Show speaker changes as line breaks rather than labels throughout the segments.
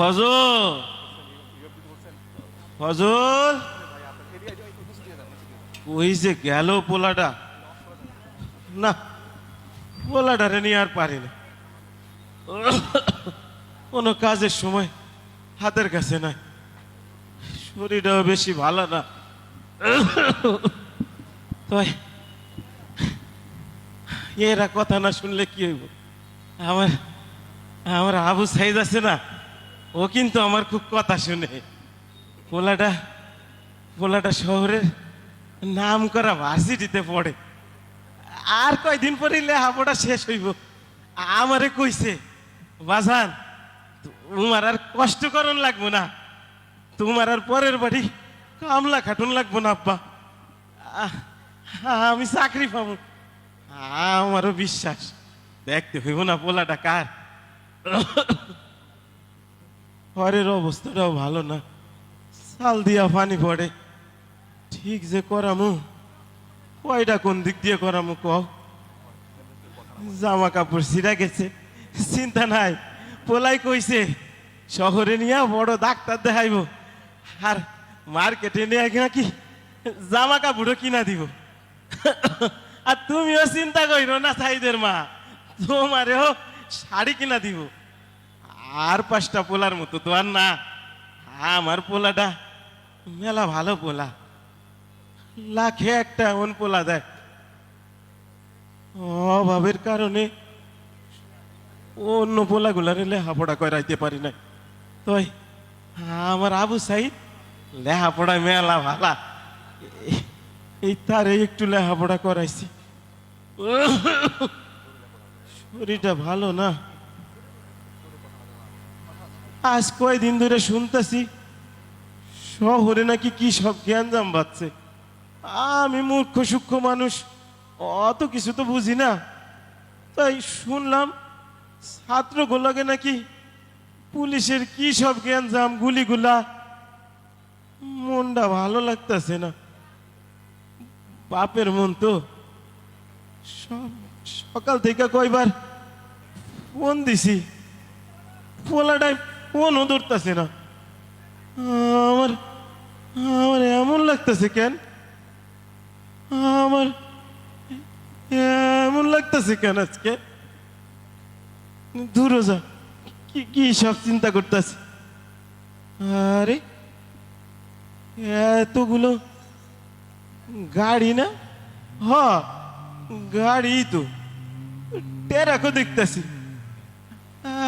ফজল, ফজল ওই যে গেল পোলাটা, না পোলাটারে নিয়ে আর পারি না, কোনো কাজের সময় হাতের কাছে নাই, শরীরটাও বেশি ভালো না। তাই এরা কথা না শুনলে কি হইব? আমার আমার আবু সাইদ আছে না, ও কিন্তু আমার খুব কথা শুনে। পোলাটা পোলাটা শহরের নাম করা ভার্সিটিতে পড়ে, আর কয়দিন পরে লেখাপড়া শেষ হইব। আমারে কইছে, বাজান তোমার আর কষ্ট করন লাগবো না, তোমার আর পরের বাড়ি কামলা খাটুন লাগবো না আব্বা, আমি চাকরি পাবো। আমারও বিশ্বাস, দেখতে হইব না পোলাটা কার। ঘরের অবস্থাটাও ভালো না, চাল দিয়া পানি পড়ে, ঠিক যে করামু কয়টা কোন দিক দিয়ে করামু কও? জামা কাপড় ছিঁড়া গেছে, চিন্তা নাই, পোলাই কইছে শহরে নিয়ে বড় ডাক্তার দেখাইব, আর মার্কেটে নিয়ে নাকি জামা কাপড়ও কিনা দিব। আর তুমিও চিন্তা করিও না সাইদের মা, তোমারেও শাড়ি কিনা দিব। আর 5টা পোলার মতো তো আর না, আমার পোলাটা মেলা ভালো পোলা, লাখে একটা এমন পোলা দেয়। অভাবের কারণে অন্য পোলাগুলারে লেখাপড়া করাইতে পারি না। তাই আমার আবু সাইদ লেখাপড়ায় মেলা ভালা, এই তারে একটু লেখাপড়া করাইছি। শরীরটা ভালো না, আজ কয়দিন ধরে শুনতেছি শহরে নাকি কি সব জ্ঞানজাম বাড়ছে। আমি মূর্খ সূক্ষ্ম মানুষ, অত কিছু তো বুঝি না, তাই শুনলাম ছাত্রগুলোকে নাকি পুলিশের কি সব জ্ঞানজাম, গুলিগুলা। মনটা ভালো লাগতেছে না, বাপের মন তো। সকাল থেকে কয়বার ফোন দিছি, পোলাটাই ফোনও ধরতেছে না। আমার আমার এমন লাগতেছে কেন, আমার এমন লাগতেছে কেন আজকে? দূরে যা, কি কি সব চিন্তা করতেছে। আরে এতগুলো গাড়ি না, হ গাড়ি তো, টেরাকও দেখতেছি।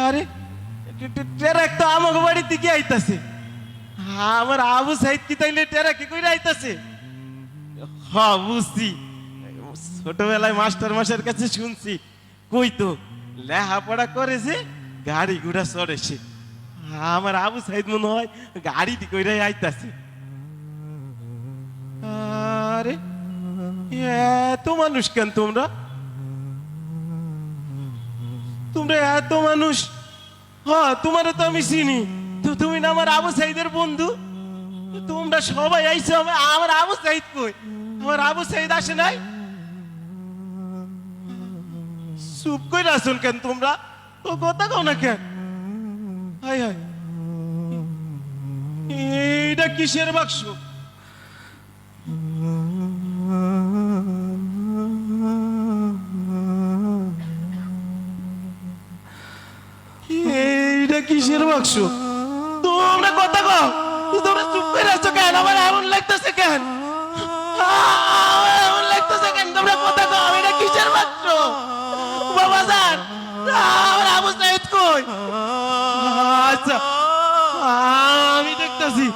আরে টেরাক তো আমাকে বাড়ির দিকে আইতাছে, আমার আবু সাইদ কি তাইলে টেরাকে কইরা আইতাছে? হ বুঝছি, ছোটবেলায় মাস্টার মাসের কাছে শুনছি, কই তো লেখাপড়া করে যে গাড়ি ঘোড়া চড়েছে। আমার আবু সাইদ মনে হয় গাড়ি দি কইরাই আইতাছে। আরে এত মানুষ কেন তোমরা? তোমরা এত মানুষ? হ্যাঁ তোমারও তো আমি চিনি, তো তুমি না আমার আবু সাইদের বন্ধু? তোমরা সবাই আইছো, আমার আবু সাইদ কই? আমার আবু সাইদ আসে নাই? চুপ করে আসুন কেন তোমরা? তো কথা কও না কেন? হাই হাই, এইটা কিসের বাক্স? এইটা কিসের বাক্স? তোমরা কথা কও, তোমরা চুপ করে আছো কেন? আমার এমন লাগতেছে কেন? এমন লাগতেছে কেন? তোমরা কথা কও, এটা কিসের বাক্স? বাবা জান, আমার আবু সাইদ কই? আচ্ছা আমি দেখতেছি।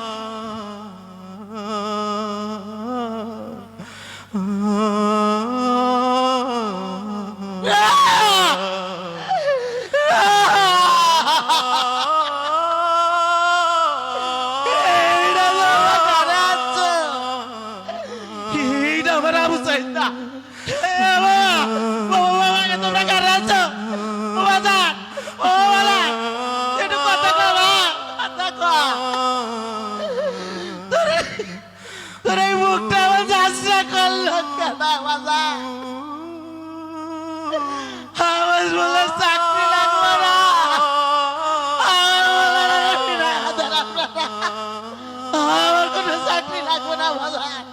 লাগবে না বাজান,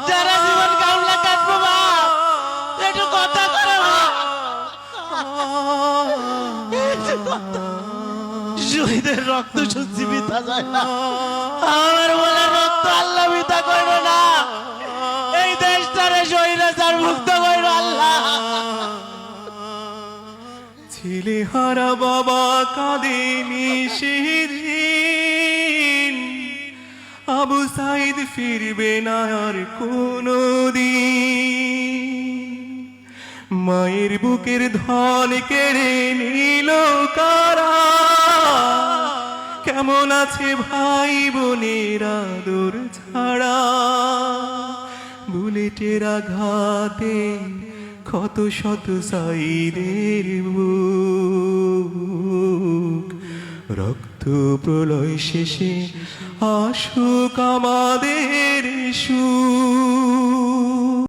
যারা জীবন কামলা কাটবো বাপ, একটু কথা করে বাপ। শহীদের রক্ত সত্যি বিতা যায় না, আমার বলে রক্ত আল্লাহ বিতা করবে না। এই দেশটারে স্বৈরাচার মুক্ত করবে আল্লাহ।
ছেলে হারা বাবা কাঁদেনি সেদিন, আবু সাইদ ফিরবে না আর কোনো দিন। মায়ের বুকের ধন কেড়ে নিল কারা, কেমন আছে ভাই বোনের আদর ছাড়া। বুলেটের আঘাতে কত শত সাইদের বুক, রক্ত প্রলয় শেষে আসুক আমাদের সুখ।